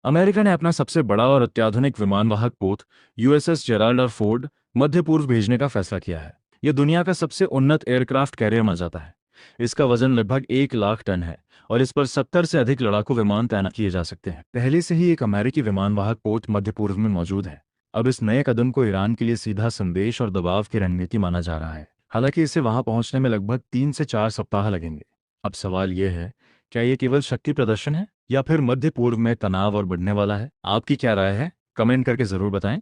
America ने अपना सबसे बड़ा और अत्याधुनिक विमानवाहक पोत यूएसएस जेराल्ड आर फोर्ड मध्य पूर्व भेजने का फैसला किया है। यह दुनिया का सबसे उन्नत एयरक्राफ्ट कैरियर माना जाता है। इसका वजन लगभग 1 लाख टन है और इस पर 70 से अधिक लड़ाकू विमान तैनात किए जा सकते हैं। पहले से ही एक अमेरिकी विमानवाहक पोत मध्य पूर्व में मौजूद है। अब इस नए कदम को ईरान के लिए सीधा संदेश और दबाव की रणनीति माना जा रहा है। हालांकि इसे वहां पहुंचने में लगभग 3 से 4 सप्ताह लगेंगे। अब सवाल यह है, क्या ये केवल शक्ति प्रदर्शन है या फिर मध्य पूर्व में तनाव और बढ़ने वाला है? आपकी क्या राय है? कमेंट करके जरूर बताएं।